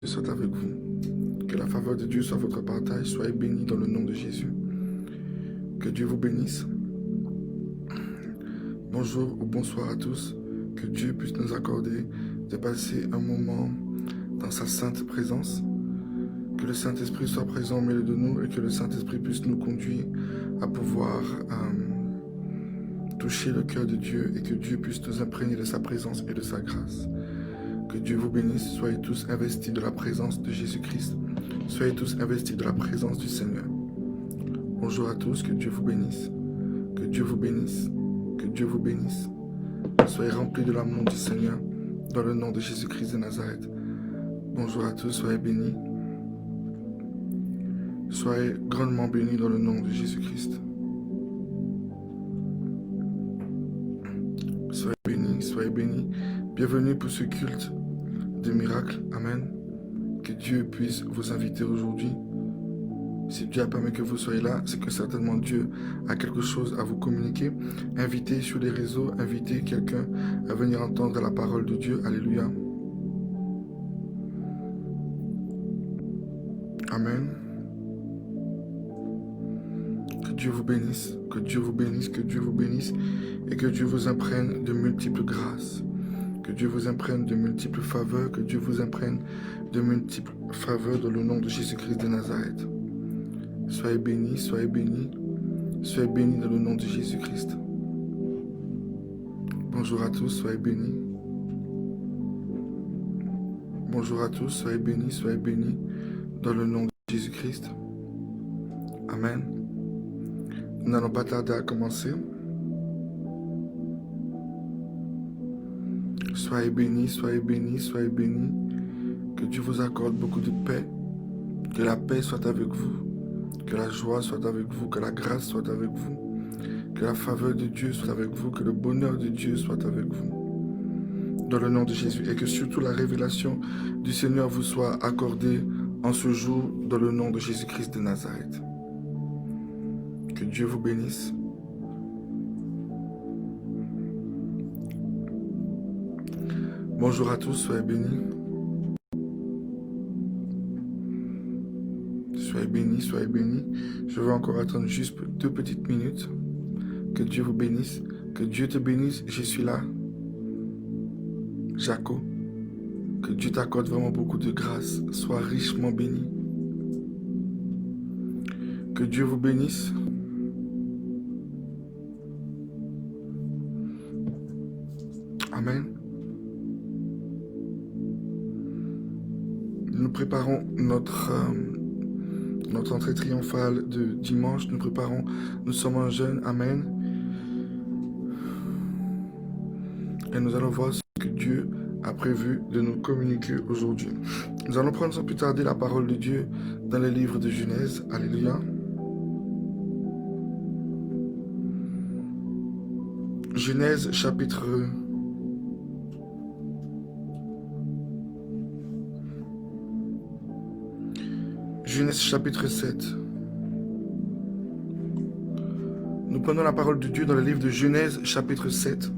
soit avec vous. Que la faveur de Dieu soit votre partage. Soyez bénis dans le nom de Jésus. Que Dieu vous bénisse. Bonjour ou bonsoir à tous. Que Dieu puisse nous accorder de passer un moment dans sa sainte présence. Que le Saint-Esprit soit présent au milieu de nous et que le Saint-Esprit puisse nous conduire à pouvoir toucher le cœur de Dieu et que Dieu puisse nous imprégner de sa présence et de sa grâce. Que Dieu vous bénisse. Soyez tous investis de la présence de Jésus-Christ. Soyez tous investis de la présence du Seigneur. Bonjour à tous, que Dieu vous bénisse. Que Dieu vous bénisse. Que Dieu vous bénisse. Soyez remplis de l'amour du Seigneur dans le nom de Jésus-Christ de Nazareth. Bonjour à tous, soyez bénis. Soyez grandement bénis dans le nom de Jésus-Christ. Soyez bénis, soyez bénis. Bienvenue pour ce culte de miracles. Amen. Que Dieu puisse vous inviter aujourd'hui. Si Dieu a permis que vous soyez là, c'est que certainement Dieu a quelque chose à vous communiquer. Invitez sur les réseaux, invitez quelqu'un à venir entendre la parole de Dieu. Alléluia. Amen. Que Dieu vous bénisse, que Dieu vous bénisse, que Dieu vous bénisse et que Dieu vous imprègne de multiples grâces. Que Dieu vous imprègne de multiples faveurs, que Dieu vous imprègne de multiples faveurs dans le nom de Jésus-Christ de Nazareth. Soyez bénis, soyez bénis, soyez bénis dans le nom de Jésus-Christ. Bonjour à tous, soyez bénis. Bonjour à tous, soyez bénis dans le nom de Jésus-Christ. Amen. Nous n'allons pas tarder à commencer. Soyez bénis, soyez bénis, soyez bénis. Que Dieu vous accorde beaucoup de paix. Que la paix soit avec vous. Que la joie soit avec vous. Que la grâce soit avec vous. Que la faveur de Dieu soit avec vous. Que le bonheur de Dieu soit avec vous. Dans le nom de Jésus. Et que surtout la révélation du Seigneur vous soit accordée en ce jour dans le nom de Jésus-Christ de Nazareth. Que Dieu vous bénisse. Bonjour à tous, soyez bénis. Soyez bénis, soyez bénis. Je vais encore attendre juste 2 petites minutes. Que Dieu vous bénisse. Que Dieu te bénisse, je suis là. Jaco. Que Dieu t'accorde vraiment beaucoup de grâce. Sois richement béni. Que Dieu vous bénisse. Amen. Nous préparons notre entrée triomphale de dimanche. Nous sommes en jeûne. Amen. Et nous allons voir ce que Dieu a prévu de nous communiquer aujourd'hui. Nous allons prendre sans plus tarder la parole de Dieu dans les livres de Genèse. Alléluia. Genèse chapitre 7. Nous prenons la parole de Dieu dans le livre de Genèse chapitre 7.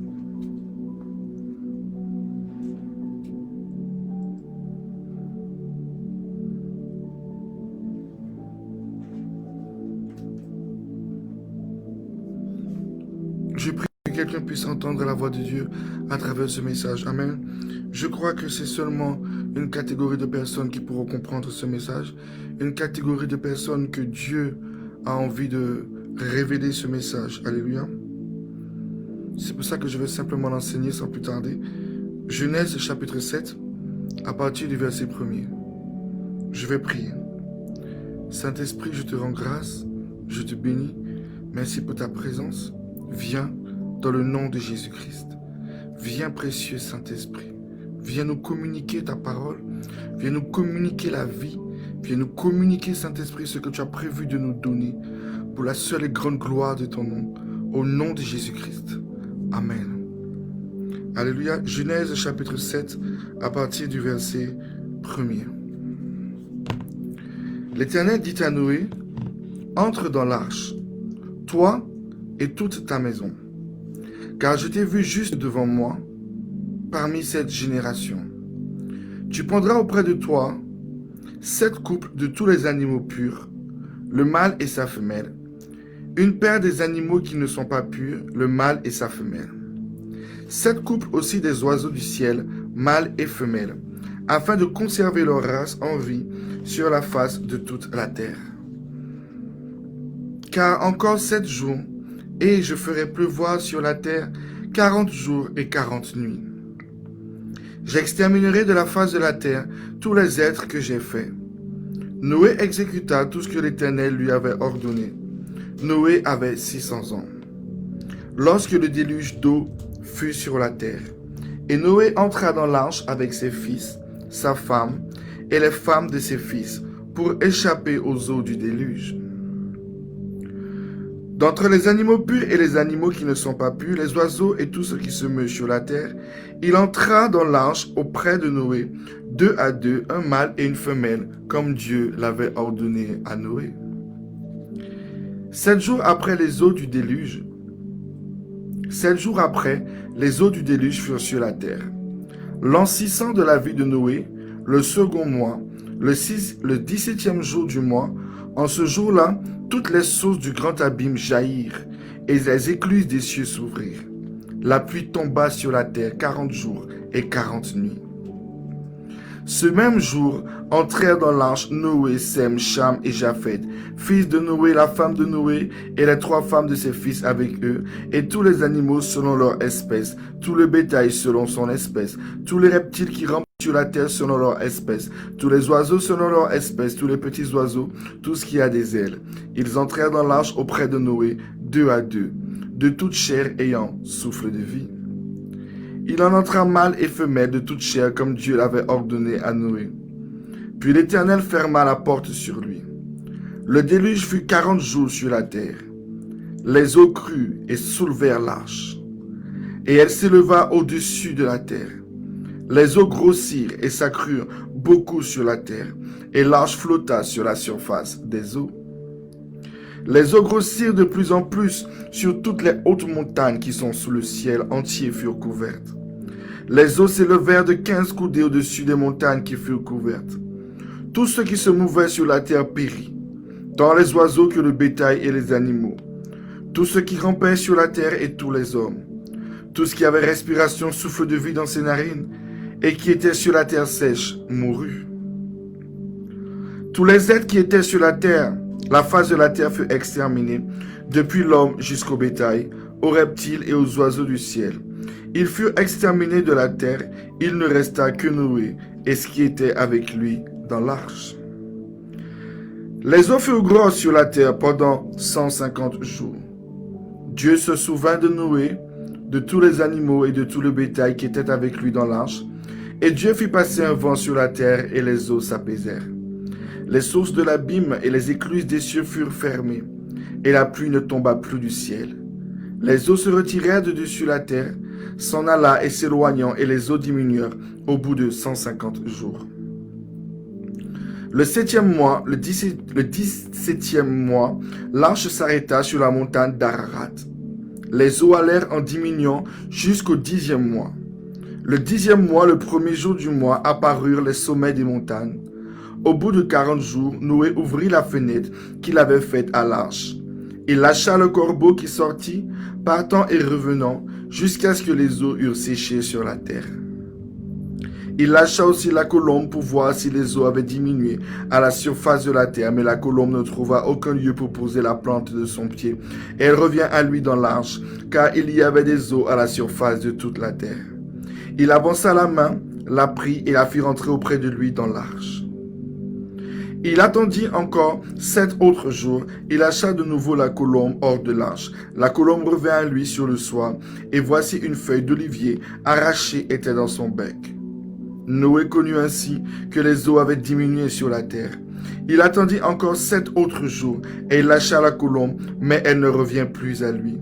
Je prie que quelqu'un puisse entendre la voix de Dieu à travers ce message. Amen. Je crois que c'est seulement une catégorie de personnes qui pourront comprendre ce message. Une catégorie de personnes que Dieu a envie de révéler ce message. Alléluia. C'est pour ça que je vais simplement l'enseigner sans plus tarder. Genèse chapitre 7, à partir du verset 1er. Je vais prier. Saint-Esprit, je te rends grâce, je te bénis. Merci pour ta présence. Viens dans le nom de Jésus-Christ. Viens, précieux Saint-Esprit. Viens nous communiquer ta parole. Viens nous communiquer la vie. Viens nous communiquer, Saint-Esprit, ce que tu as prévu de nous donner pour la seule et grande gloire de ton nom. Au nom de Jésus-Christ. Amen. Alléluia. Genèse chapitre 7, à partir du verset 1er. L'Éternel dit à Noé, entre dans l'arche, toi et toute ta maison, car je t'ai vu juste devant moi parmi cette génération. Tu prendras auprès de toi 7 couples de tous les animaux purs, le mâle et sa femelle, une paire des animaux qui ne sont pas purs, le mâle et sa femelle. 7 couples aussi des oiseaux du ciel, mâles et femelles, afin de conserver leur race en vie sur la face de toute la terre. Car encore 7 jours, et je ferai pleuvoir sur la terre 40 jours et 40 nuits. J'exterminerai de la face de la terre tous les êtres que j'ai faits. Noé exécuta tout ce que l'Éternel lui avait ordonné. Noé avait 600 ans. Lorsque le déluge d'eau fut sur la terre, et Noé entra dans l'arche avec ses fils, sa femme et les femmes de ses fils, pour échapper aux eaux du déluge. D'entre les animaux purs et les animaux qui ne sont pas purs, les oiseaux et tout ce qui se meut sur la terre, il entra dans l'arche auprès de Noé, 2 à 2, un mâle et une femelle, comme Dieu l'avait ordonné à Noé. 7 jours après les eaux du déluge, 7 jours après, les eaux du déluge furent sur la terre. L'an 600 de la vie de Noé, le second mois, le 17e jour du mois, en ce jour-là, toutes les sources du grand abîme jaillirent, et les écluses des cieux s'ouvrirent. La pluie tomba sur la terre 40 jours et 40 nuits. Ce même jour, entrèrent dans l'arche Noé, Sem, Cham et Japheth, fils de Noé, la femme de Noé, et les 3 femmes de ses fils avec eux, et tous les animaux selon leur espèce, tout le bétail selon son espèce, tous les reptiles qui rampent sur la terre selon leur espèce, tous les oiseaux selon leur espèce, tous les petits oiseaux, tout ce qui a des ailes. Ils entrèrent dans l'arche auprès de Noé, 2 à 2, de toute chair ayant souffle de vie. Il en entra mâle et femelle de toute chair comme Dieu l'avait ordonné à Noé. Puis l'Éternel ferma la porte sur lui. Le déluge fut 40 jours sur la terre. Les eaux crûent et soulevèrent l'arche, et elle s'éleva au-dessus de la terre. Les eaux grossirent et s'accrurent beaucoup sur la terre, et l'arche flotta sur la surface des eaux. Les eaux grossirent de plus en plus sur toutes les hautes montagnes qui sont sous le ciel entier furent couvertes. Les eaux s'élevèrent de 15 coudées au-dessus des montagnes qui furent couvertes. Tout ce qui se mouvait sur la terre périt, tant les oiseaux que le bétail et les animaux, tout ce qui rampait sur la terre et tous les hommes, tout ce qui avait respiration, souffle de vie dans ses narines, et qui était sur la terre sèche, mourut. Tous les êtres qui étaient sur la terre, la face de la terre fut exterminée, depuis l'homme jusqu'au bétail, aux reptiles et aux oiseaux du ciel. Ils furent exterminés de la terre, il ne resta que Noé et ce qui était avec lui dans l'arche. Les eaux furent grosses sur la terre pendant 150 jours. Dieu se souvint de Noé, de tous les animaux et de tout le bétail qui était avec lui dans l'arche, et Dieu fit passer un vent sur la terre et les eaux s'apaisèrent. Les sources de l'abîme et les écluses des cieux furent fermées, et la pluie ne tomba plus du ciel. Les eaux se retirèrent de dessus la terre, s'en alla et s'éloignant, et les eaux diminuèrent au bout de 150 jours. Le 7e mois, le 17e mois, l'arche s'arrêta sur la montagne d'Ararat. Les eaux allèrent en diminuant jusqu'au 10e mois. Le 10e mois, le premier jour du mois, apparurent les sommets des montagnes. Au bout de 40 jours, Noé ouvrit la fenêtre qu'il avait faite à l'arche. Il lâcha le corbeau qui sortit, partant et revenant, jusqu'à ce que les eaux eurent séché sur la terre. Il lâcha aussi la colombe pour voir si les eaux avaient diminué à la surface de la terre, mais la colombe ne trouva aucun lieu pour poser la plante de son pied. Et elle revient à lui dans l'arche, car il y avait des eaux à la surface de toute la terre. Il avança la main, la prit et la fit rentrer auprès de lui dans l'arche. Il attendit encore 7 autres jours. Il lâcha de nouveau la colombe hors de l'arche. La colombe revint à lui sur le soir, et voici une feuille d'olivier arrachée était dans son bec. Noé connut ainsi que les eaux avaient diminué sur la terre. Il attendit encore 7 autres jours, et il lâcha la colombe, mais elle ne revient plus à lui.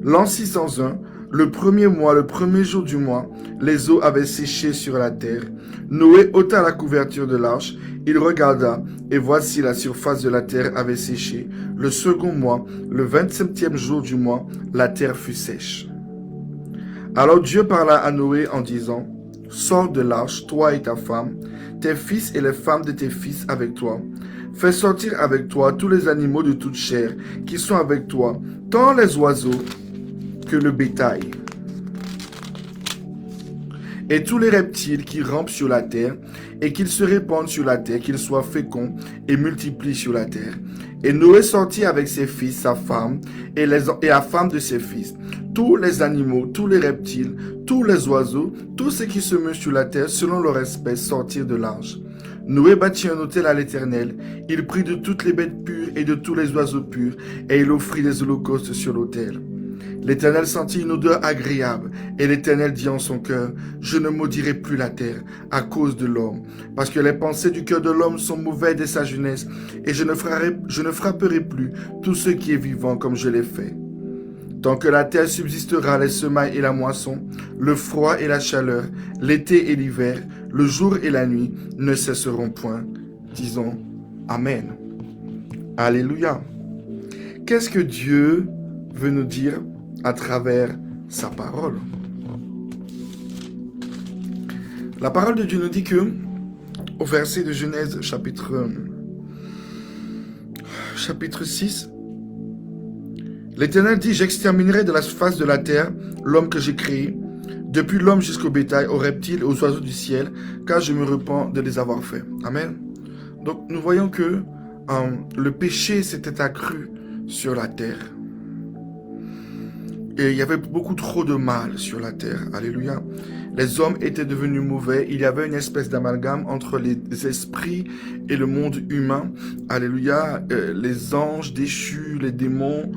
L'an 601, le premier mois, le premier jour du mois, les eaux avaient séché sur la terre. Noé ôta la couverture de l'arche, il regarda, et voici la surface de la terre avait séché. Le second mois, le 27e jour du mois, la terre fut sèche. Alors Dieu parla à Noé en disant, Sors de l'arche, toi et ta femme, tes fils et les femmes de tes fils avec toi. Fais sortir avec toi tous les animaux de toute chair qui sont avec toi, tant les oiseaux que le bétail, et tous les reptiles qui rampent sur la terre, et qu'ils se répandent sur la terre, qu'ils soient féconds et multiplient sur la terre. Et Noé sortit avec ses fils, sa femme, et la femme de ses fils, tous les animaux, tous les reptiles, tous les oiseaux, tous ceux qui se meuvent sur la terre, selon leur espèce, sortirent de l'arche. Noé bâtit un autel à l'Éternel. Il prit de toutes les bêtes pures et de tous les oiseaux purs, et il offrit des holocaustes sur l'autel. L'Éternel sentit une odeur agréable, et l'Éternel dit en son cœur, je ne maudirai plus la terre à cause de l'homme, parce que les pensées du cœur de l'homme sont mauvaises dès sa jeunesse, et je ne frapperai plus tout ce qui est vivant comme je l'ai fait. Tant que la terre subsistera, les semailles et la moisson, le froid et la chaleur, l'été et l'hiver, le jour et la nuit ne cesseront point. Disons Amen. Alléluia. Qu'est-ce que Dieu veut nous dire à travers sa parole? La parole de Dieu nous dit que, au verset de Genèse chapitre 6, l'Éternel dit, j'exterminerai de la face de la terre l'homme que j'ai créé, depuis l'homme jusqu'au bétail, aux reptiles et aux oiseaux du ciel, car je me repens de les avoir faits. Amen. Donc nous voyons que le péché s'était accru sur la terre. Et il y avait beaucoup trop de mal sur la terre. Alléluia. Les hommes étaient devenus mauvais. Il y avait une espèce d'amalgame entre les esprits et le monde humain. Alléluia. Les anges déchus, les démons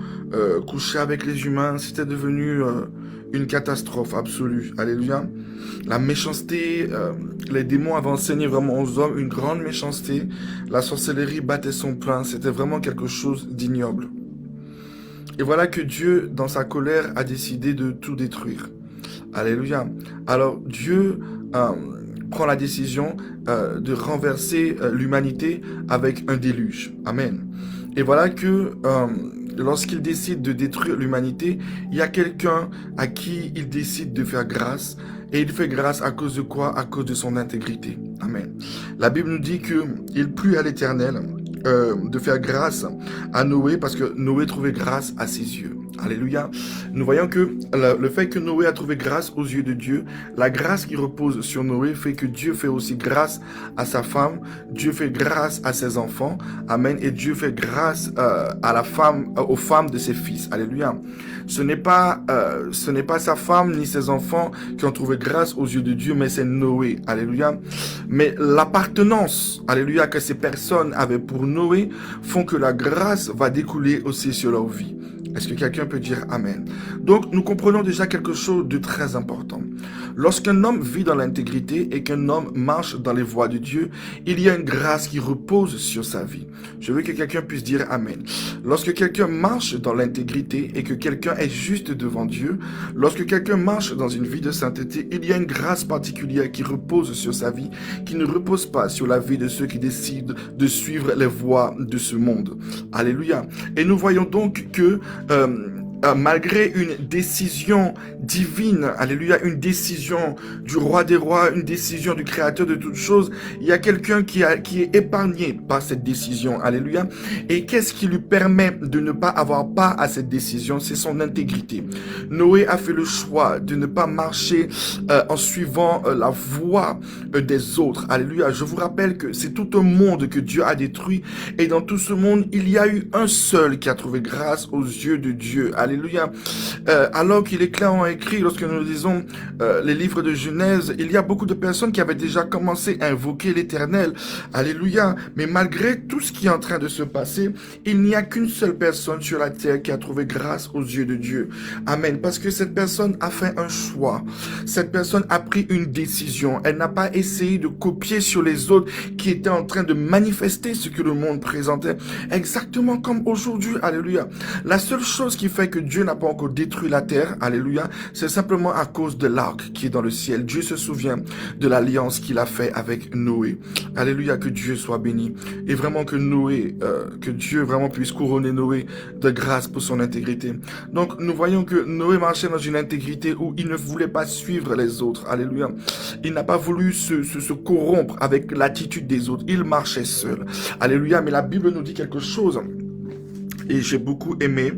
couchaient avec les humains. C'était devenu une catastrophe absolue. Alléluia. La méchanceté, les démons avaient enseigné vraiment aux hommes une grande méchanceté. La sorcellerie battait son plein. C'était vraiment quelque chose d'ignoble. Et voilà que Dieu, dans sa colère, a décidé de tout détruire. Alléluia. Alors Dieu prend la décision de renverser l'humanité avec un déluge. Amen. Et voilà que lorsqu'il décide de détruire l'humanité, il y a quelqu'un à qui il décide de faire grâce. Et il fait grâce à cause de quoi? À cause de son intégrité. Amen. La Bible nous dit qu'il plut à l'Éternel de faire grâce à Noé parce que Noé trouvait grâce à ses yeux. Alléluia. Nous voyons que le fait que Noé a trouvé grâce aux yeux de Dieu, la grâce qui repose sur Noé fait que Dieu fait aussi grâce à sa femme, Dieu fait grâce à ses enfants. Amen. Et Dieu fait grâce à la femme, aux femmes de ses fils. Alléluia. Ce n'est pas sa femme ni ses enfants qui ont trouvé grâce aux yeux de Dieu, mais c'est Noé. Alléluia. Mais l'appartenance, alléluia, que ces personnes avaient pour Noé font que la grâce va découler aussi sur leur vie. Est-ce que quelqu'un peut dire Amen? Donc, nous comprenons déjà quelque chose de très important. Lorsqu'un homme vit dans l'intégrité et qu'un homme marche dans les voies de Dieu, il y a une grâce qui repose sur sa vie. Je veux que quelqu'un puisse dire Amen. Lorsque quelqu'un marche dans l'intégrité et que quelqu'un est juste devant Dieu, lorsque quelqu'un marche dans une vie de sainteté, il y a une grâce particulière qui repose sur sa vie, qui ne repose pas sur la vie de ceux qui décident de suivre les voies de ce monde. Alléluia. Et nous voyons donc que malgré une décision divine, alléluia, une décision du roi des rois, une décision du créateur de toutes choses, il y a quelqu'un qui est épargné par cette décision, alléluia. Et qu'est-ce qui lui permet de ne pas avoir part à cette décision? C'est son intégrité. Noé a fait le choix de ne pas marcher en suivant la voie des autres, alléluia. Je vous rappelle que c'est tout un monde que Dieu a détruit, et dans tout ce monde, il y a eu un seul qui a trouvé grâce aux yeux de Dieu, alléluia. Alors qu'il est clairement écrit, lorsque nous lisons les livres de Genèse, il y a beaucoup de personnes qui avaient déjà commencé à invoquer l'Éternel, alléluia. Mais malgré tout ce qui est en train de se passer, il n'y a qu'une seule personne sur la terre qui a trouvé grâce aux yeux de Dieu. Amen. Parce que cette personne a fait un choix. Cette personne a pris une décision. Elle n'a pas essayé de copier sur les autres qui étaient en train de manifester ce que le monde présentait. Exactement comme aujourd'hui, alléluia. La seule chose qui fait que Dieu n'a pas encore détruit la terre, alléluia, c'est simplement à cause de l'arc qui est dans le ciel. Dieu se souvient de l'alliance qu'il a fait avec Noé. Alléluia, que Dieu soit béni. Et vraiment que Dieu vraiment puisse couronner Noé de grâce pour son intégrité. Donc nous voyons que Noé marchait dans une intégrité où il ne voulait pas suivre les autres. Alléluia. Il n'a pas voulu se corrompre avec l'attitude des autres. Il marchait seul. Alléluia. Mais la Bible nous dit quelque chose. Et j'ai beaucoup aimé.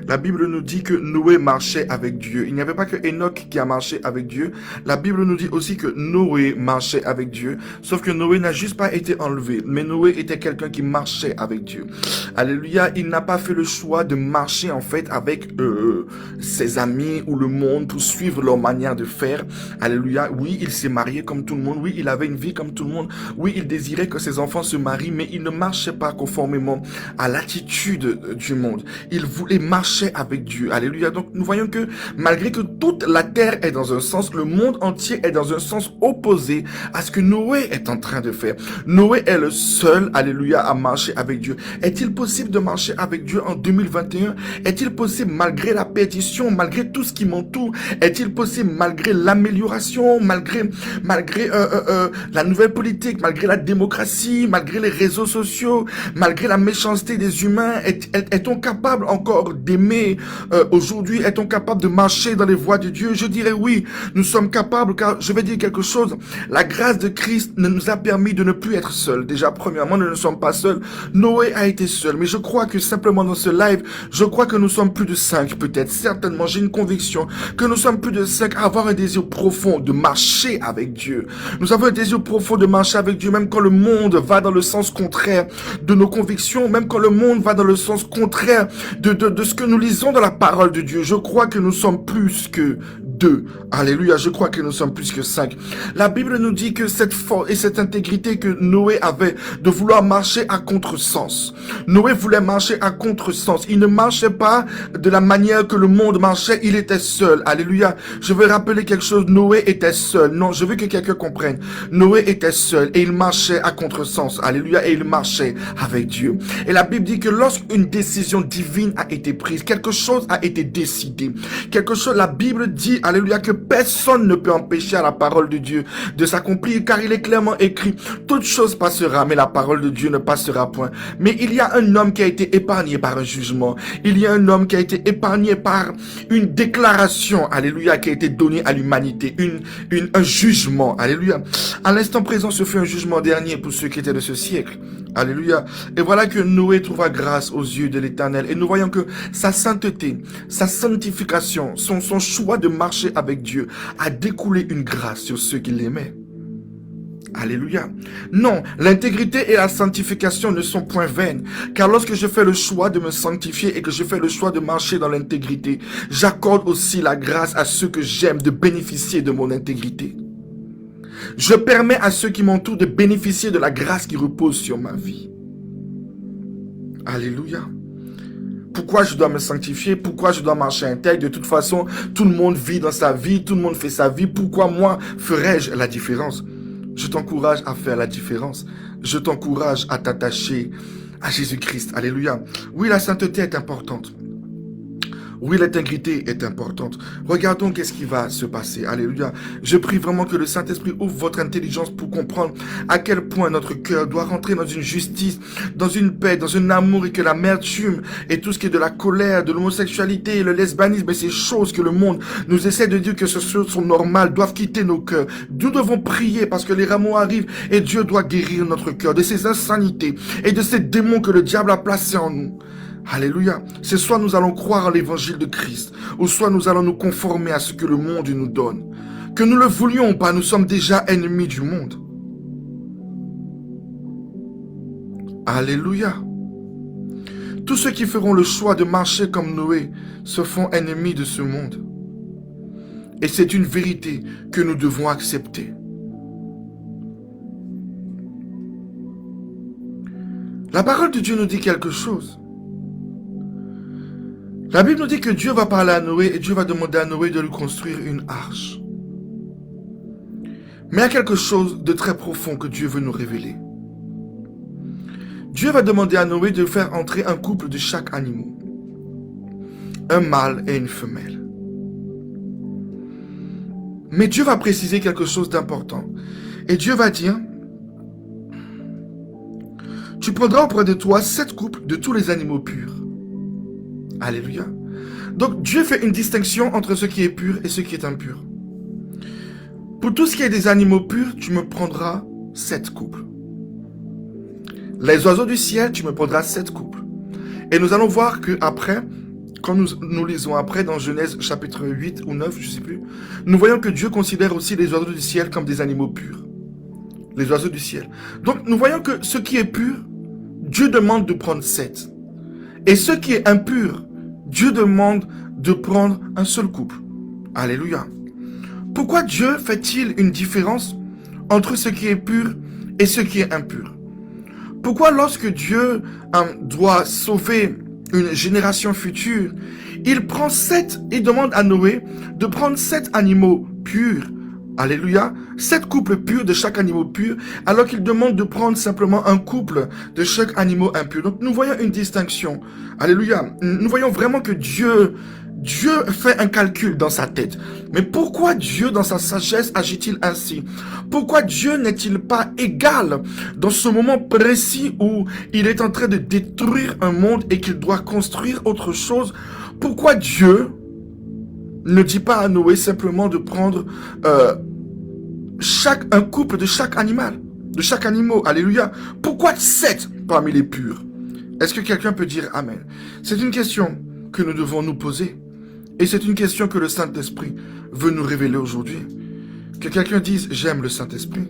La Bible nous dit que Noé marchait avec Dieu. Il n'y avait pas que Enoch qui a marché avec Dieu. La Bible nous dit aussi que Noé marchait avec Dieu. Sauf que Noé n'a juste pas été enlevé. Mais Noé était quelqu'un qui marchait avec Dieu. Alléluia. Il n'a pas fait le choix de marcher en fait avec ses amis ou le monde pour suivre leur manière de faire. Alléluia. Oui, il s'est marié comme tout le monde. Oui, il avait une vie comme tout le monde. Oui, il désirait que ses enfants se marient. Mais il ne marchait pas conformément à l'attitude du monde. Il voulait marcher avec Dieu. Alléluia. Donc nous voyons que malgré que toute la terre est dans un sens, le monde entier est dans un sens opposé à ce que Noé est en train de faire. Noé est le seul, alléluia, à marcher avec Dieu. Est-il possible de marcher avec Dieu en 2021? Est-il possible malgré la perdition, malgré tout ce qui m'entoure? Est-il possible malgré l'amélioration, malgré la nouvelle politique, malgré la démocratie, malgré les réseaux sociaux, malgré la méchanceté des humains? Est-on capable encore d'aimer aujourd'hui? Est-on capable de marcher dans les voies de Dieu? Je dirais oui, nous sommes capables, car je vais dire quelque chose. La grâce de Christ nous a permis de ne plus être seuls. Déjà, premièrement, nous ne sommes pas seuls. Noé a été seul, mais je crois que simplement dans ce live, je crois que nous sommes plus de 5 peut-être. Certainement, j'ai une conviction que nous sommes plus de 5 à avoir un désir profond de marcher avec Dieu. Nous avons un désir profond de marcher avec Dieu, même quand le monde va dans le sens contraire de nos convictions, même quand le monde va dans le sens contraire de ce que nous lisons dans la parole de Dieu. Je crois que nous sommes plus que 2. Alléluia, je crois que nous sommes plus que 5. La Bible nous dit que cette force et cette intégrité que Noé avait de vouloir marcher à contresens. Noé voulait marcher à contresens. Il ne marchait pas de la manière que le monde marchait, il était seul. Alléluia. Je veux rappeler quelque chose, Noé était seul. Non, je veux que quelqu'un comprenne. Noé était seul et il marchait à contresens. Alléluia, et il marchait avec Dieu. Et la Bible dit que lorsqu'une décision divine a été prise, quelque chose a été décidé. Quelque chose, la Bible dit, alléluia, que personne ne peut empêcher à la parole de Dieu de s'accomplir, car il est clairement écrit, toute chose passera, mais la parole de Dieu ne passera point. Mais il y a un homme qui a été épargné par un jugement. Il y a un homme qui a été épargné par une déclaration, alléluia, qui a été donnée à l'humanité, un jugement, alléluia. À l'instant présent, ce fut un jugement dernier pour ceux qui étaient de ce siècle. Alléluia. Et voilà que Noé trouva grâce aux yeux de l'Éternel. Et nous voyons que sa sainteté, sa sanctification, son choix de marcher avec Dieu a découlé une grâce sur ceux qui l'aimaient. Alléluia. Non, l'intégrité et la sanctification ne sont point vaines, car lorsque je fais le choix de me sanctifier et que je fais le choix de marcher dans l'intégrité, j'accorde aussi la grâce à ceux que j'aime de bénéficier de mon intégrité. Je permets à ceux qui m'entourent de bénéficier de la grâce qui repose sur ma vie. Alléluia. Pourquoi je dois me sanctifier? Pourquoi je dois marcher intègre? De toute façon, tout le monde vit dans sa vie, tout le monde fait sa vie. Pourquoi moi ferais-je la différence? Je t'encourage à faire la différence. Je t'encourage à t'attacher à Jésus-Christ. Alléluia. Oui, la sainteté est importante. Oui, l'intégrité est importante. Regardons qu'est-ce qui va se passer. Alléluia. Je prie vraiment que le Saint-Esprit ouvre votre intelligence pour comprendre à quel point notre cœur doit rentrer dans une justice, dans une paix, dans un amour, et que l'amertume et tout ce qui est de la colère, de l'homosexualité, le lesbianisme et ces choses que le monde nous essaie de dire que ce sont normales doivent quitter nos cœurs. Nous devons prier parce que les rameaux arrivent et Dieu doit guérir notre cœur de ces insanités et de ces démons que le diable a placés en nous. Alléluia. C'est soit nous allons croire en l'évangile de Christ, ou soit nous allons nous conformer à ce que le monde nous donne. Que nous le voulions ou pas, nous sommes déjà ennemis du monde. Alléluia. Tous ceux qui feront le choix de marcher comme Noé se font ennemis de ce monde. Et c'est une vérité que nous devons accepter. La parole de Dieu nous dit quelque chose. La Bible nous dit que Dieu va parler à Noé et Dieu va demander à Noé de lui construire une arche. Mais il y a quelque chose de très profond que Dieu veut nous révéler. Dieu va demander à Noé de faire entrer un couple de chaque animal. un mâle et une femelle. Mais Dieu va préciser quelque chose d'important. Et Dieu va dire, tu prendras auprès de toi 7 couples de tous les animaux purs. Alléluia. Donc Dieu fait une distinction entre ce qui est pur et ce qui est impur. Pour tout ce qui est des animaux purs, tu me prendras 7 couples. Les oiseaux du ciel, tu me prendras 7 couples. Et nous allons voir que après, quand nous lisons après dans Genèse chapitre 8 ou 9, je ne sais plus, nous voyons que Dieu considère aussi les oiseaux du ciel comme des animaux purs. Les oiseaux du ciel. Donc nous voyons que ce qui est pur, Dieu demande de prendre 7. Et ce qui est impur, Dieu demande de prendre un seul couple. Alléluia. Pourquoi Dieu fait-il une différence entre ce qui est pur et ce qui est impur? Pourquoi lorsque Dieu doit sauver une génération future, il prend 7 et demande à Noé de prendre 7 animaux purs? Alléluia. 7 couples purs de chaque animal pur, alors qu'il demande de prendre simplement un couple de chaque animal impur. Donc nous voyons une distinction. Alléluia. Nous voyons vraiment que Dieu fait un calcul dans sa tête. Mais pourquoi Dieu, dans sa sagesse, agit-il ainsi? Pourquoi Dieu n'est-il pas égal dans ce moment précis où il est en train de détruire un monde et qu'il doit construire autre chose? Pourquoi Dieu ne dit pas à Noé simplement de prendre un couple de chaque animal, de chaque animal? Alléluia. Pourquoi 7 parmi les purs? Est-ce que quelqu'un peut dire Amen? C'est une question que nous devons nous poser. Et c'est une question que le Saint-Esprit veut nous révéler aujourd'hui. Que quelqu'un dise, j'aime le Saint-Esprit.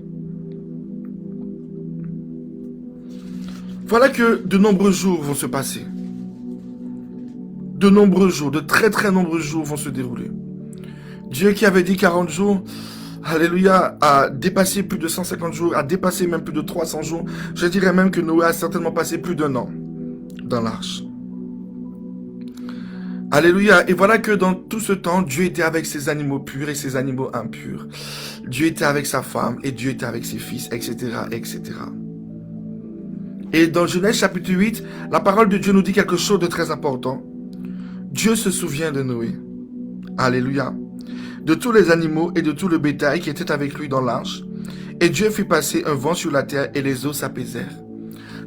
Voilà que de nombreux jours vont se passer. De nombreux jours, de très très nombreux jours vont se dérouler. Dieu qui avait dit 40 jours, alléluia, a dépassé plus de 150 jours, a dépassé même plus de 300 jours. Je dirais même que Noé a certainement passé plus d'1 an dans l'arche. Alléluia. Et voilà que dans tout ce temps, Dieu était avec ses animaux purs et ses animaux impurs. Dieu était avec sa femme et Dieu était avec ses fils, etc., etc. Et dans Genèse chapitre 8, la parole de Dieu nous dit quelque chose de très important. Dieu se souvient de Noé. Alléluia. De tous les animaux et de tout le bétail qui étaient avec lui dans l'arche. Et Dieu fit passer un vent sur la terre et les eaux s'apaisèrent.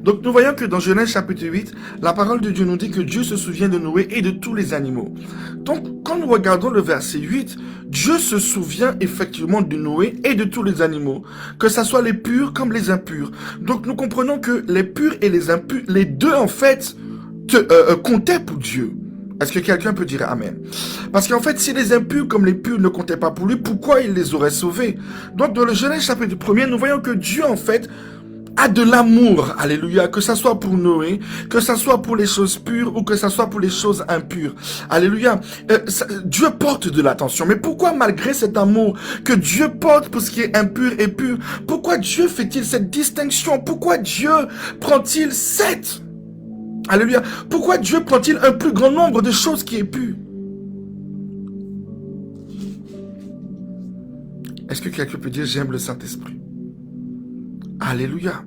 Donc nous voyons que dans Genèse chapitre 8, la parole de Dieu nous dit que Dieu se souvient de Noé et de tous les animaux. Donc quand nous regardons le verset 8, Dieu se souvient effectivement de Noé et de tous les animaux, que ce soit les purs comme les impurs. Donc nous comprenons que les purs et les impurs, les deux en fait, comptaient pour Dieu. Est-ce que quelqu'un peut dire Amen? Parce qu'en fait, si les impurs comme les purs ne comptaient pas pour lui, pourquoi il les aurait sauvés? Donc dans le Genèse chapitre 1er, nous voyons que Dieu en fait a de l'amour, alléluia, que ça soit pour Noé, que ça soit pour les choses pures ou que ça soit pour les choses impures, alléluia. Dieu porte de l'attention, mais pourquoi malgré cet amour que Dieu porte pour ce qui est impur et pur, pourquoi Dieu fait-il cette distinction? Pourquoi Dieu prend-il 7? Alléluia. Pourquoi Dieu prend-il un plus grand nombre de choses qui est pure? Est-ce que quelqu'un peut dire j'aime le Saint-Esprit? Alléluia.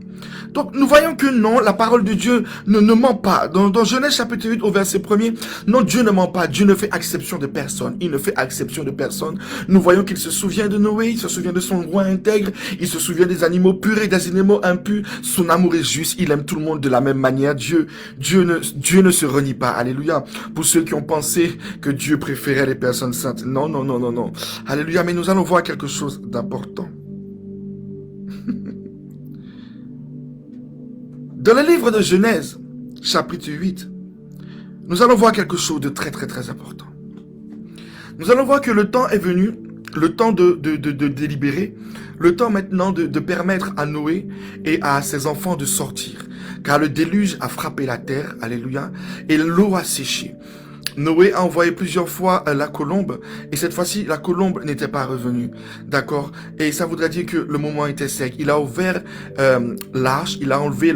Donc nous voyons que non, la parole de Dieu ne ment pas. Dans Genèse chapitre 8 au verset 1er, non, Dieu ne ment pas. Dieu ne fait exception de personne. Il ne fait exception de personne. Nous voyons qu'il se souvient de Noé, il se souvient de son roi intègre, il se souvient des animaux purs et des animaux impurs. Son amour est juste, il aime tout le monde de la même manière. Dieu ne se renie pas. Alléluia. Pour ceux qui ont pensé que Dieu préférait les personnes saintes. Non, non, non, non, non. Alléluia. Mais nous allons voir quelque chose d'important. Dans le livre de Genèse, chapitre 8, nous allons voir quelque chose de très très très important. Nous allons voir que le temps est venu, le temps de délibérer, le temps maintenant de permettre à Noé et à ses enfants de sortir. Car le déluge a frappé la terre, alléluia, et l'eau a séché. Noé a envoyé plusieurs fois la colombe, et cette fois-ci, la colombe n'était pas revenue, d'accord? Et ça voudrait dire que le moment était sec. Il a ouvert l'arche, il a enlevé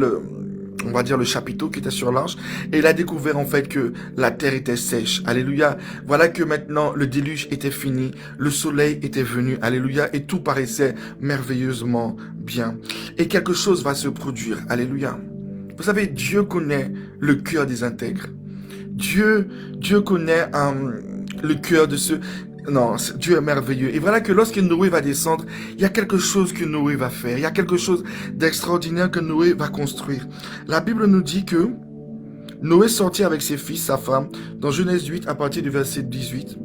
on va dire le chapiteau qui était sur l'arche, et il a découvert en fait que la terre était sèche, alléluia. Voilà que maintenant le déluge était fini, le soleil était venu, alléluia, et tout paraissait merveilleusement bien. Et quelque chose va se produire, alléluia. Vous savez, Dieu connaît le cœur des intègres. Dieu connaît le cœur de ceux... Non, Dieu est merveilleux. Et voilà que lorsque Noé va descendre, il y a quelque chose que Noé va faire. Il y a quelque chose d'extraordinaire que Noé va construire. La Bible nous dit que Noé sortit avec ses fils, sa femme, dans Genèse 8, à partir du verset 18.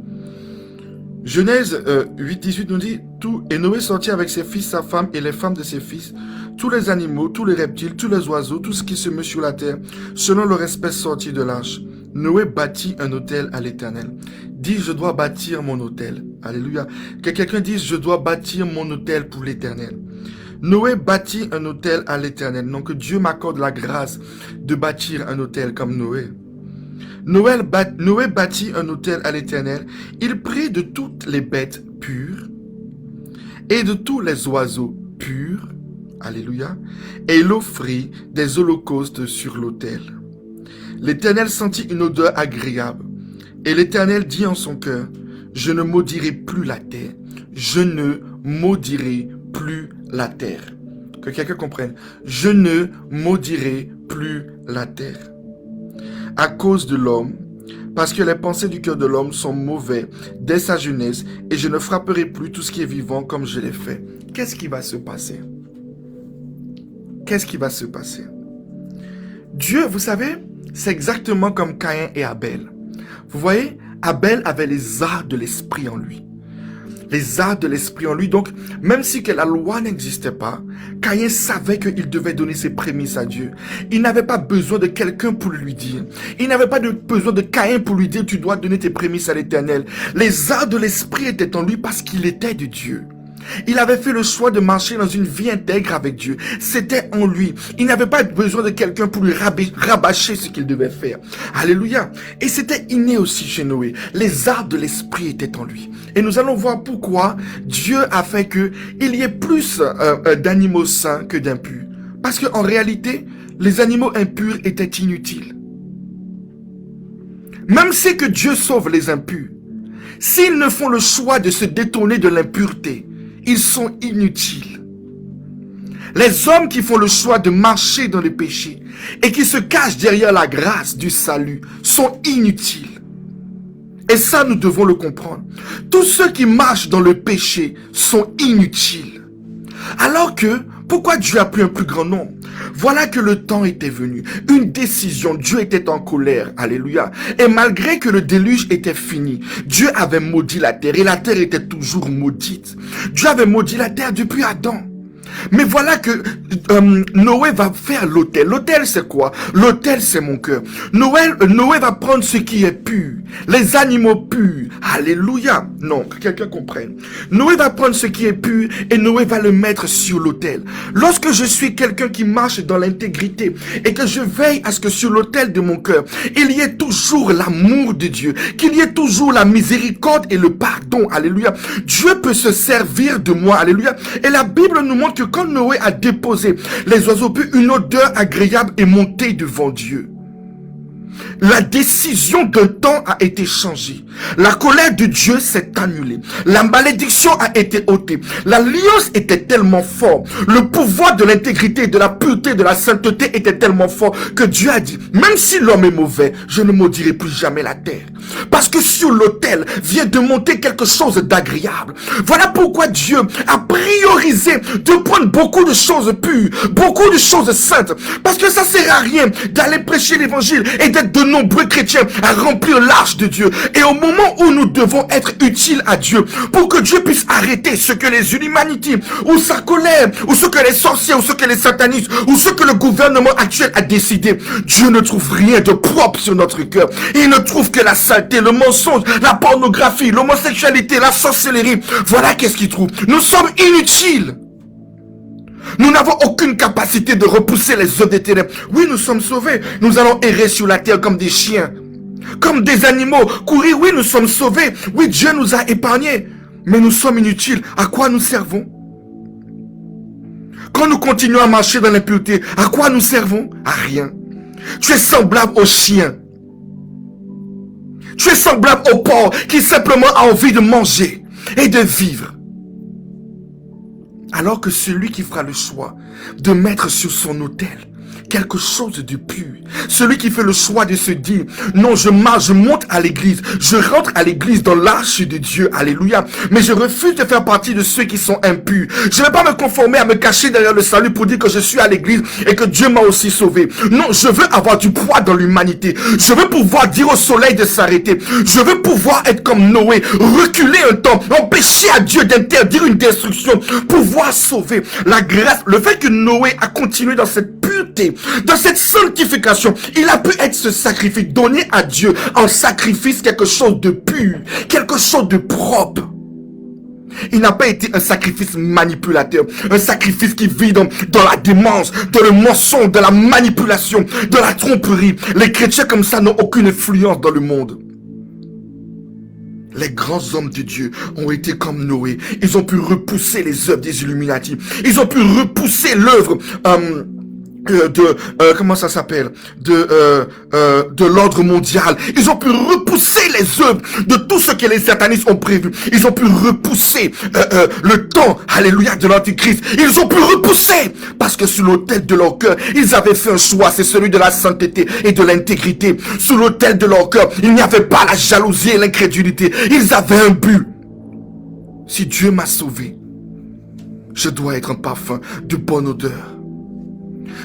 Genèse 8, 18 nous dit tout. Et Noé sortit avec ses fils, sa femme et les femmes de ses fils, tous les animaux, tous les reptiles, tous les oiseaux, tout ce qui se meut sur la terre, selon leur espèce sortie de l'arche. Noé bâtit un autel à l'Éternel. Dit, je dois bâtir mon autel. Alléluia. Que quelqu'un dise, je dois bâtir mon autel pour l'Éternel. Noé bâtit un autel à l'Éternel. Donc Dieu m'accorde la grâce de bâtir un autel comme Noé. Noé bâtit un autel à l'Éternel. Il prit de toutes les bêtes pures et de tous les oiseaux purs. Alléluia. Et il offrit des holocaustes sur l'autel. L'Éternel sentit une odeur agréable. Et l'Éternel dit en son cœur, je ne maudirai plus la terre. Je ne maudirai plus la terre. Que quelqu'un comprenne. Je ne maudirai plus la terre. À cause de l'homme, parce que les pensées du cœur de l'homme sont mauvais dès sa jeunesse, et je ne frapperai plus tout ce qui est vivant comme je l'ai fait. Qu'est-ce qui va se passer? Qu'est-ce qui va se passer? Dieu, vous savez, c'est exactement comme Caïn et Abel. Vous voyez, Abel avait les arts de l'esprit en lui. Les arts de l'esprit en lui. Donc, même si que la loi n'existait pas, Caïn savait qu'il devait donner ses prémices à Dieu. Il n'avait pas besoin de quelqu'un pour lui dire. Il n'avait pas besoin de Caïn pour lui dire, tu dois donner tes prémices à l'Éternel. Les arts de l'esprit étaient en lui parce qu'il était de Dieu. Il avait fait le choix de marcher dans une vie intègre avec Dieu. C'était en lui. Il n'avait pas besoin de quelqu'un pour lui rabâcher ce qu'il devait faire. Alléluia. Et c'était inné aussi chez Noé. Les arts de l'esprit étaient en lui. Et nous allons voir pourquoi Dieu a fait qu'il y ait plus d'animaux saints que d'impurs. Parce qu'en réalité, les animaux impurs étaient inutiles. Même si que Dieu sauve les impurs, s'ils ne font le choix de se détourner de l'impureté, ils sont inutiles. Les hommes qui font le choix de marcher dans le péché et qui se cachent derrière la grâce du salut sont inutiles. Et ça, nous devons le comprendre. Tous ceux qui marchent dans le péché sont inutiles. Alors que, pourquoi Dieu a pris un plus grand nombre? Voilà que le temps était venu. Une décision. Dieu était en colère. Alléluia. Et malgré que le déluge était fini, Dieu avait maudit la terre. Et la terre était toujours maudite. Dieu avait maudit la terre depuis Adam. Mais voilà que Noé va faire l'autel. L'autel, c'est quoi? L'autel, c'est mon cœur. Noé va prendre ce qui est pur. Les animaux purs. Alléluia. Non, que quelqu'un comprenne. Noé va prendre ce qui est pur et Noé va le mettre sur l'autel. Lorsque je suis quelqu'un qui marche dans l'intégrité et que je veille à ce que sur l'autel de mon cœur, il y ait toujours l'amour de Dieu, qu'il y ait toujours la miséricorde et le pardon. Alléluia. Dieu peut se servir de moi. Alléluia. Et la Bible nous montre que quand Noé a déposé les oiseaux purs, une odeur agréable est montée devant Dieu. La décision d'un temps a été changée. La colère de Dieu s'est annulée. La malédiction a été ôtée. L'alliance était tellement forte. Le pouvoir de l'intégrité, de la pureté, de la sainteté était tellement fort que Dieu a dit, même si l'homme est mauvais, je ne maudirai plus jamais la terre. Parce que sur l'autel vient de monter quelque chose d'agréable. Voilà pourquoi Dieu a priorisé de prendre beaucoup de choses pures, beaucoup de choses saintes. Parce que ça sert à rien d'aller prêcher l'évangile et d'être de nombreux chrétiens à remplir l'arche de Dieu. Et au moment où nous devons être utiles à Dieu, pour que Dieu puisse arrêter ce que les Illuminati, ou sa colère, ou ce que les sorciers, ou ce que les satanistes, ou ce que le gouvernement actuel a décidé, Dieu ne trouve rien de propre sur notre cœur. Il ne trouve que la saleté, le mensonge, la pornographie, l'homosexualité, la sorcellerie. Voilà qu'est-ce qu'il trouve. Nous sommes inutiles. Nous n'avons aucune capacité de repousser les œuvres des ténèbres. Oui, nous sommes sauvés. Nous allons errer sur la terre comme des chiens, comme des animaux. Courir, oui, nous sommes sauvés. Oui, Dieu nous a épargnés. Mais nous sommes inutiles. À quoi nous servons? Quand nous continuons à marcher dans l'impureté, à quoi nous servons? À rien. Tu es semblable au chien. Tu es semblable au porc qui simplement a envie de manger et de vivre. Alors que celui qui fera le choix de mettre sur son autel quelque chose de pur. Celui qui fait le choix de se dire, non, je marche, je monte à l'église, je rentre à l'église dans l'arche de Dieu, alléluia, mais je refuse de faire partie de ceux qui sont impurs. Je ne vais pas me conformer à me cacher derrière le salut pour dire que je suis à l'église et que Dieu m'a aussi sauvé. Non, je veux avoir du poids dans l'humanité. Je veux pouvoir dire au soleil de s'arrêter. Je veux pouvoir être comme Noé, reculer un temps, empêcher à Dieu d'interdire une destruction, pouvoir sauver. La grâce, le fait que Noé a continué dans cette pureté, dans cette sanctification, il a pu être ce sacrifice, donné à Dieu en sacrifice quelque chose de pur, quelque chose de propre. Il n'a pas été un sacrifice manipulateur, un sacrifice qui vit dans la démence, dans le mensonge, dans la manipulation, dans la tromperie. Les chrétiens comme ça n'ont aucune influence dans le monde. Les grands hommes de Dieu ont été comme Noé. Ils ont pu repousser les œuvres des Illuminati. Ils ont pu repousser l'œuvre comment ça s'appelle, de l'ordre mondial. Ils ont pu repousser les œuvres de tout ce que les satanistes ont prévu. Ils ont pu repousser le temps, alléluia, de l'antichrist. Ils ont pu repousser parce que sur l'autel de leur cœur, ils avaient fait un choix, c'est celui de la sainteté et de l'intégrité. Sur l'autel de leur cœur, il n'y avait pas la jalousie et l'incrédulité. Ils avaient un but. Si Dieu m'a sauvé, je dois être un parfum de bonne odeur.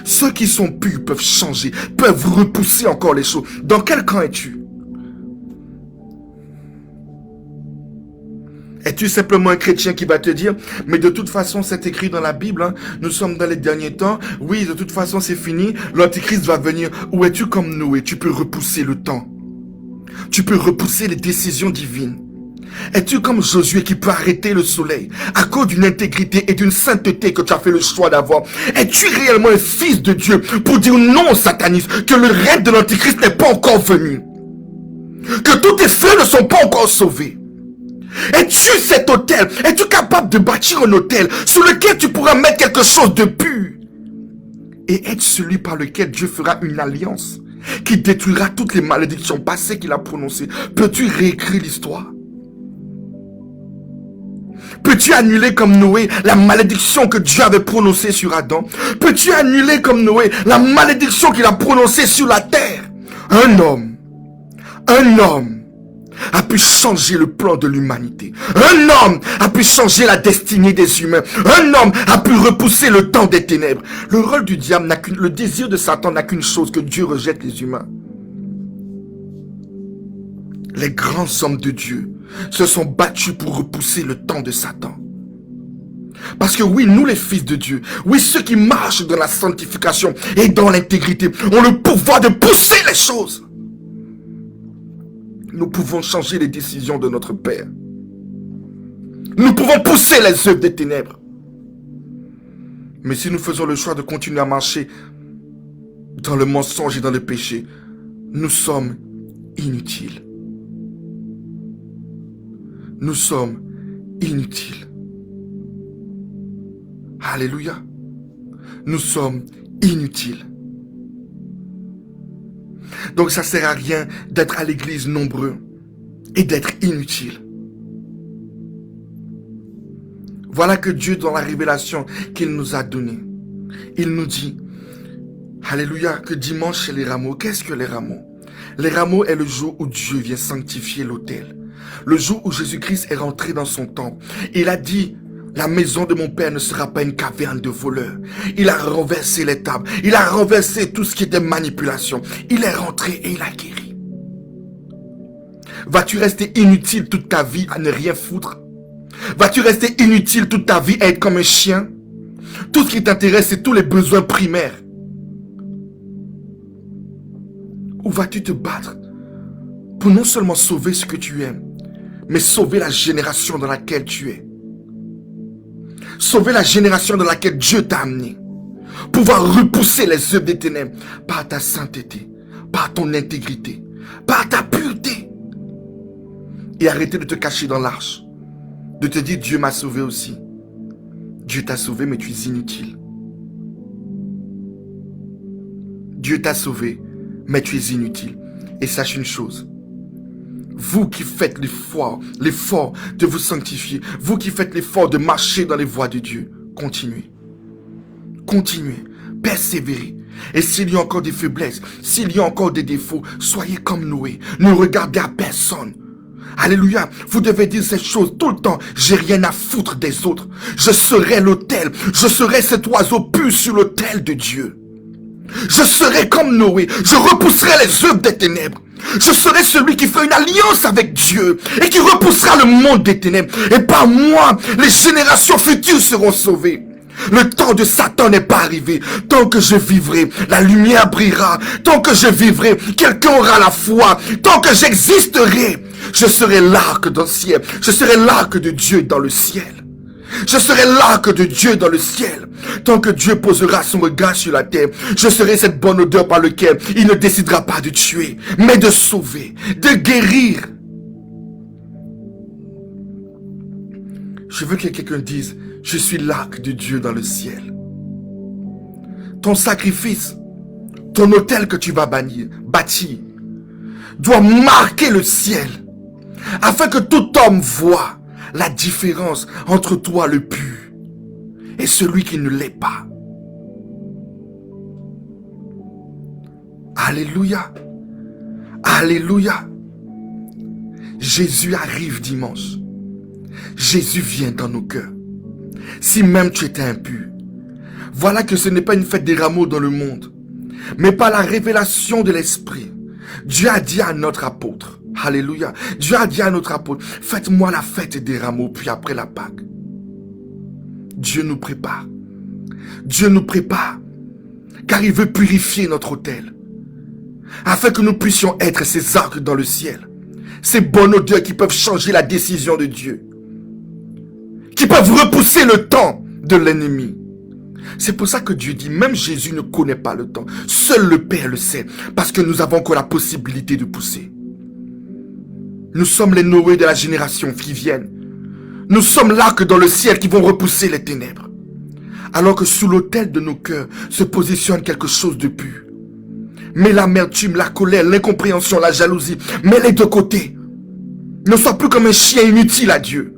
Ceux qui sont purs peuvent changer, peuvent repousser encore les choses. Dans quel camp es-tu? Es-tu simplement un chrétien qui va te dire, mais de toute façon c'est écrit dans la Bible, hein, nous sommes dans les derniers temps, oui de toute façon c'est fini, l'antichrist va venir. Ou es-tu comme Noé? Tu peux repousser le temps. Tu peux repousser les décisions divines. Es-tu comme Josué qui peut arrêter le soleil à cause d'une intégrité et d'une sainteté que tu as fait le choix d'avoir? Es-tu réellement un fils de Dieu pour dire non au satanisme, que le règne de l'antichrist n'est pas encore venu, que tous tes frères ne sont pas encore sauvés? Es-tu cet autel? Es-tu capable de bâtir un autel sur lequel tu pourras mettre quelque chose de pur et être celui par lequel Dieu fera une alliance qui détruira toutes les malédictions passées qu'il a prononcées? Peux-tu réécrire l'histoire? Peux-tu annuler comme Noé la malédiction que Dieu avait prononcée sur Adam? Peux-tu annuler comme Noé la malédiction qu'il a prononcée sur la terre? Un homme a pu changer le plan de l'humanité. Un homme a pu changer la destinée des humains. Un homme a pu repousser le temps des ténèbres. Le rôle du diable n'a qu'une, le désir de Satan n'a qu'une chose, que Dieu rejette les humains. Les grands hommes de Dieu se sont battus pour repousser le temps de Satan. Parce que oui, nous les fils de Dieu, oui, ceux qui marchent dans la sanctification et dans l'intégrité, ont le pouvoir de pousser les choses. Nous pouvons changer les décisions de notre Père. Nous pouvons pousser les œuvres des ténèbres. Mais si nous faisons le choix de continuer à marcher dans le mensonge et dans le péché, nous sommes inutiles. Nous sommes inutiles. Alléluia. Nous sommes inutiles. Donc ça ne sert à rien d'être à l'église nombreux et d'être inutile. Voilà que Dieu, dans la révélation qu'il nous a donnée, il nous dit, alléluia, que dimanche c'est les rameaux. Qu'est-ce que les rameaux? Les rameaux est le jour où Dieu vient sanctifier l'autel. Le jour où Jésus-Christ est rentré dans son temple. Il a dit, la maison de mon Père ne sera pas une caverne de voleurs. Il a renversé les tables. Il a renversé tout ce qui était manipulation. Il est rentré et il a guéri. Vas-tu rester inutile toute ta vie à ne rien foutre? Vas-tu rester inutile toute ta vie à être comme un chien? Tout ce qui t'intéresse, c'est tous les besoins primaires. Ou vas-tu te battre pour non seulement sauver ce que tu aimes, mais sauver la génération dans laquelle tu es? Sauver la génération dans laquelle Dieu t'a amené. Pouvoir repousser les œuvres des ténèbres par ta sainteté, par ton intégrité, par ta pureté. Et arrêter de te cacher dans l'arche. De te dire, Dieu m'a sauvé aussi. Dieu t'a sauvé, mais tu es inutile. Dieu t'a sauvé, mais tu es inutile. Et sache une chose. Vous qui faites l'effort de vous sanctifier, vous qui faites l'effort de marcher dans les voies de Dieu, continuez. Continuez. persévérer. Et s'il y a encore des faiblesses, s'il y a encore des défauts, soyez comme Noé. Ne regardez à personne. Alléluia. Vous devez dire cette chose tout le temps. J'ai rien à foutre des autres. Je serai l'autel. Je serai cet oiseau pur sur l'autel de Dieu. Je serai comme Noé. Je repousserai les œuvres des ténèbres. Je serai celui qui fait une alliance avec Dieu et qui repoussera le monde des ténèbres. Et par moi, les générations futures seront sauvées. Le temps de Satan n'est pas arrivé. Tant que je vivrai, la lumière brillera. Tant que je vivrai, quelqu'un aura la foi. Tant que j'existerai, je serai l'arc dans le ciel. Je serai l'arc de Dieu dans le ciel. Je serai l'arc de Dieu dans le ciel. Tant que Dieu posera son regard sur la terre, je serai cette bonne odeur par laquelle il ne décidera pas de tuer, mais de sauver, de guérir. Je veux que quelqu'un dise, je suis l'arc de Dieu dans le ciel. Ton sacrifice, ton autel que tu vas bâtir, doit marquer le ciel, afin que tout homme voie la différence entre toi le pur et celui qui ne l'est pas. Alléluia. Alléluia. Jésus arrive dimanche. Jésus vient dans nos cœurs. Si même tu étais impur, voilà que ce n'est pas une fête des rameaux dans le monde, mais par la révélation de l'Esprit. Dieu a dit à notre apôtre, alléluia, Dieu a dit à notre apôtre, faites-moi la fête des rameaux, puis après la Pâque. Dieu nous prépare. Dieu nous prépare, car il veut purifier notre autel, afin que nous puissions être ces arcs dans le ciel, ces bonnes odeurs qui peuvent changer la décision de Dieu, qui peuvent repousser le temps de l'ennemi. C'est pour ça que Dieu dit, même Jésus ne connaît pas le temps. Seul le Père le sait, parce que nous avons encore la possibilité de pousser. Nous sommes les Noé de la génération qui viennent. Nous sommes l'arc dans le ciel qui vont repousser les ténèbres. Alors que sous l'autel de nos cœurs se positionne quelque chose de pur. Mais l'amertume, la colère, l'incompréhension, la jalousie, mets-les de côté. Ne sois plus comme un chien inutile à Dieu,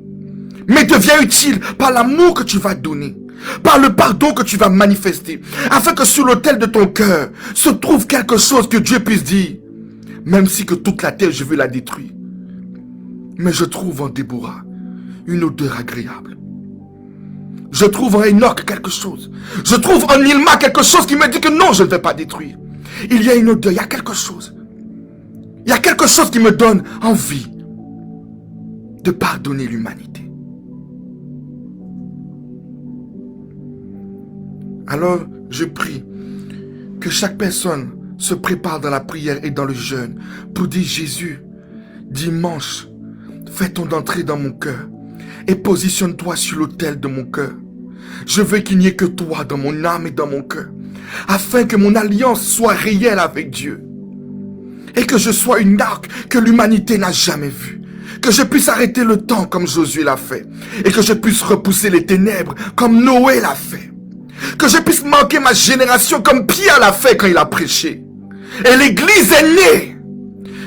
mais deviens utile par l'amour que tu vas donner, par le pardon que tu vas manifester, afin que sur l'autel de ton cœur se trouve quelque chose que Dieu puisse dire, même si que toute la terre je veux la détruire, mais je trouve en Déborah une odeur agréable. Je trouve en Enoch quelque chose. Je trouve en Ilma quelque chose qui me dit que non, je ne vais pas détruire. Il y a une odeur, il y a quelque chose. Il y a quelque chose qui me donne envie de pardonner l'humanité. Alors, je prie que chaque personne se prépare dans la prière et dans le jeûne pour dire, Jésus, dimanche, fais ton entrée dans mon cœur et positionne-toi sur l'autel de mon cœur. Je veux qu'il n'y ait que toi dans mon âme et dans mon cœur, afin que mon alliance soit réelle avec Dieu et que je sois une arc que l'humanité n'a jamais vue. Que je puisse arrêter le temps comme Josué l'a fait et que je puisse repousser les ténèbres comme Noé l'a fait. Que je puisse marquer ma génération comme Pierre l'a fait quand il a prêché. Et l'église est née.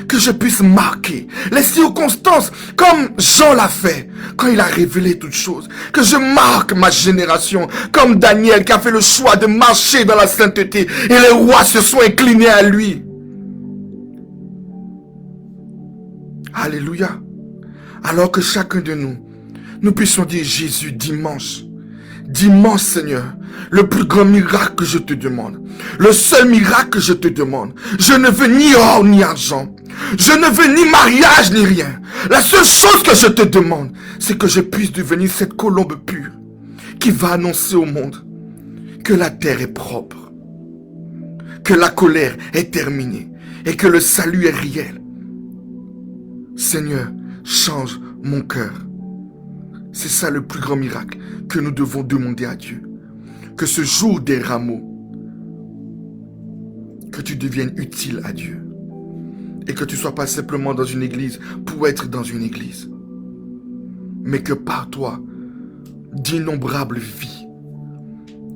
Que je puisse marquer les circonstances comme Jean l'a fait quand il a révélé toutes choses. Que je marque ma génération comme Daniel qui a fait le choix de marcher dans la sainteté et les rois se sont inclinés à lui. Alléluia. Alors que chacun de nous puissions dire, Jésus, dimanche, dimanche Seigneur, le plus grand miracle que je te demande, le seul miracle que je te demande, je ne veux ni or ni argent, je ne veux ni mariage ni rien. La seule chose que je te demande, c'est que je puisse devenir cette colombe pure qui va annoncer au monde que la terre est propre, que la colère est terminée et que le salut est réel. Seigneur, change mon cœur. C'est ça le plus grand miracle que nous devons demander à Dieu. Que ce jour des rameaux, que tu deviennes utile à Dieu. Et que tu ne sois pas simplement dans une église pour être dans une église. Mais que par toi, d'innombrables vies,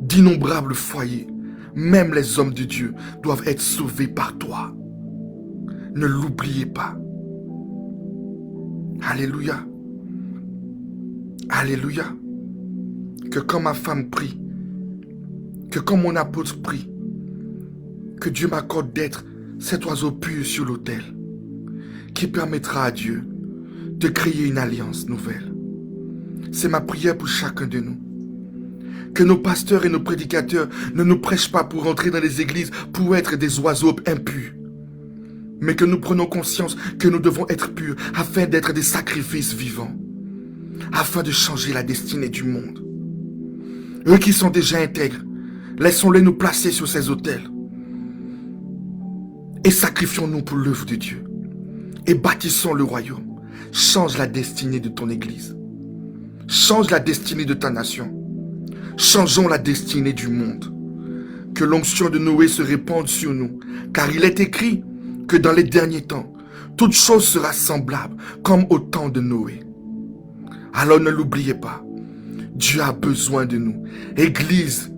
d'innombrables foyers, même les hommes de Dieu doivent être sauvés par toi. Ne l'oubliez pas. Alléluia. Alléluia. Que quand ma femme prie, que comme mon apôtre prie, que Dieu m'accorde d'être cet oiseau pur sur l'autel, qui permettra à Dieu de créer une alliance nouvelle. C'est ma prière pour chacun de nous. Que nos pasteurs et nos prédicateurs ne nous prêchent pas pour entrer dans les églises pour être des oiseaux impurs, mais que nous prenons conscience que nous devons être purs afin d'être des sacrifices vivants, afin de changer la destinée du monde. Eux qui sont déjà intègres, laissons-les nous placer sur ces autels et sacrifions-nous pour l'œuvre de Dieu et bâtissons le royaume. Change la destinée de ton église. Change la destinée de ta nation. Changeons la destinée du monde. Que l'onction de Noé se répande sur nous, car il est écrit que dans les derniers temps, toute chose sera semblable comme au temps de Noé. Alors ne l'oubliez pas, Dieu a besoin de nous. Église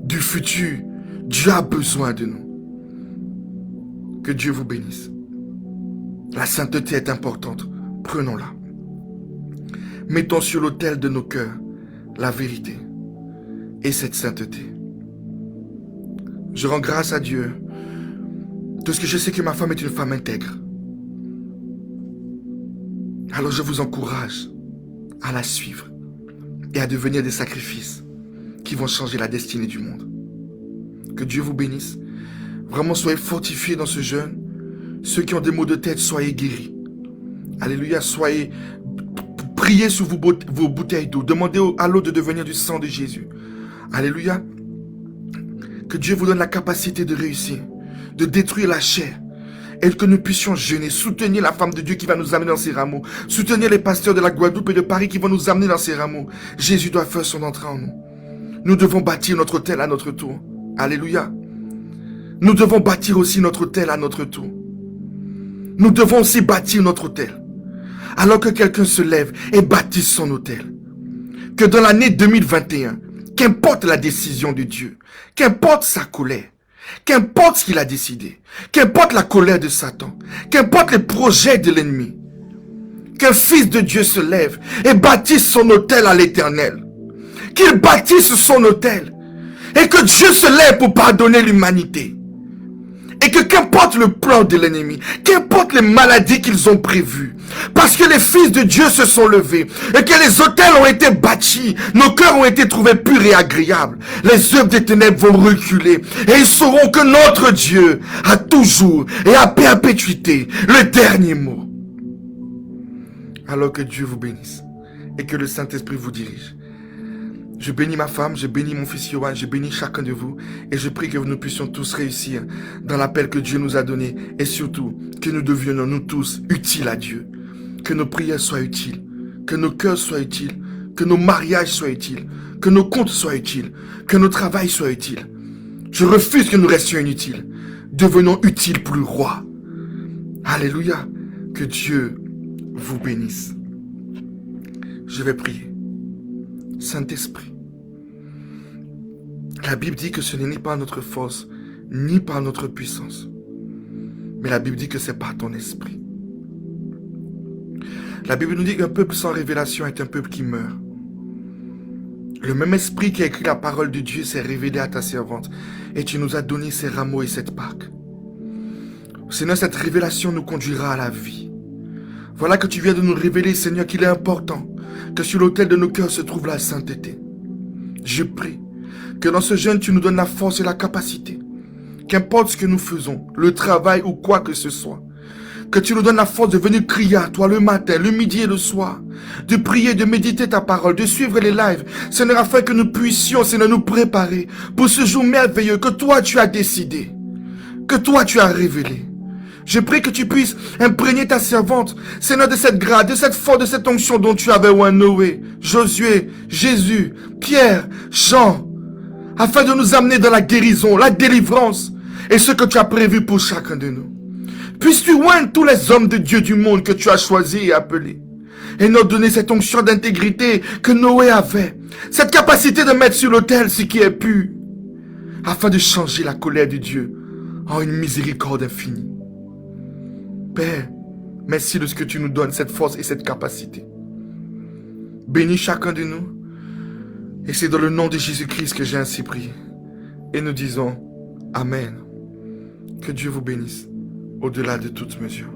du futur, Dieu a besoin de nous. Que Dieu vous bénisse. La sainteté est importante, prenons-la. Mettons sur l'autel de nos cœurs la vérité et cette sainteté. Je rends grâce à Dieu parce que je sais que ma femme est une femme intègre. Alors je vous encourage à la suivre et à devenir des sacrifices qui vont changer la destinée du monde. Que Dieu vous bénisse. Vraiment, soyez fortifiés dans ce jeûne. Ceux qui ont des maux de tête, soyez guéris. Alléluia, soyez... Priez sur vos bouteilles d'eau. Demandez à l'eau de devenir du sang de Jésus. Alléluia. Que Dieu vous donne la capacité de réussir, de détruire la chair. Et que nous puissions jeûner, soutenir la femme de Dieu qui va nous amener dans ses rameaux. Soutenir les pasteurs de la Guadeloupe et de Paris qui vont nous amener dans ses rameaux. Jésus doit faire son entrée en nous. Nous devons bâtir notre autel à notre tour. Alléluia. Nous devons bâtir aussi notre autel à notre tour. Nous devons aussi bâtir notre autel. Alors que quelqu'un se lève et bâtisse son autel. Que dans l'année 2021, qu'importe la décision de Dieu, qu'importe sa colère, qu'importe ce qu'il a décidé, qu'importe la colère de Satan, qu'importe les projets de l'ennemi, qu'un fils de Dieu se lève et bâtisse son autel à l'Éternel. Qu'il bâtisse son autel et que Dieu se lève pour pardonner l'humanité. Et que qu'importe le plan de l'ennemi, qu'importe les maladies qu'ils ont prévues, parce que les fils de Dieu se sont levés et que les autels ont été bâtis, nos cœurs ont été trouvés purs et agréables, les œuvres des ténèbres vont reculer et ils sauront que notre Dieu a toujours et à perpétuité le dernier mot. Alors que Dieu vous bénisse et que le Saint-Esprit vous dirige. Je bénis ma femme, je bénis mon fils Yohan, je bénis chacun de vous et je prie que nous puissions tous réussir dans l'appel que Dieu nous a donné et surtout que nous devions nous tous utiles à Dieu. Que nos prières soient utiles, que nos cœurs soient utiles, que nos mariages soient utiles, que nos comptes soient utiles, que nos travails soient utiles. Je refuse que nous restions inutiles. Devenons utiles pour le roi. Alléluia. Que Dieu vous bénisse. Je vais prier. Saint-Esprit, la Bible dit que ce n'est ni par notre force, ni par notre puissance, mais la Bible dit que c'est par ton esprit. La Bible nous dit qu'un peuple sans révélation est un peuple qui meurt. Le même esprit qui a écrit la parole de Dieu s'est révélé à ta servante et tu nous as donné ces rameaux et cette Pâque. Seigneur, cette révélation nous conduira à la vie. Voilà que tu viens de nous révéler, Seigneur, qu'il est important que sur l'autel de nos cœurs se trouve la sainteté. Je prie que dans ce jeûne, tu nous donnes la force et la capacité, qu'importe ce que nous faisons, le travail ou quoi que ce soit, que tu nous donnes la force de venir crier à toi le matin, le midi et le soir, de prier, de méditer ta parole, de suivre les lives, Seigneur, afin que nous puissions, Seigneur, nous préparer pour ce jour merveilleux que toi tu as décidé, que toi tu as révélé. Je prie que tu puisses imprégner ta servante, Seigneur, de cette grâce, de cette force, de cette onction dont tu avais oint Noé, Josué, Jésus, Pierre, Jean, afin de nous amener dans la guérison, la délivrance et ce que tu as prévu pour chacun de nous. Puisses-tu oindre tous les hommes de Dieu du monde que tu as choisis et appelés et nous donner cette onction d'intégrité que Noé avait, cette capacité de mettre sur l'autel ce qui est pur, afin de changer la colère de Dieu en une miséricorde infinie. Père, merci de ce que tu nous donnes, cette force et cette capacité. Bénis chacun de nous. Et c'est dans le nom de Jésus-Christ que j'ai ainsi prié. et nous disons Amen. Que Dieu vous bénisse au-delà de toute mesure.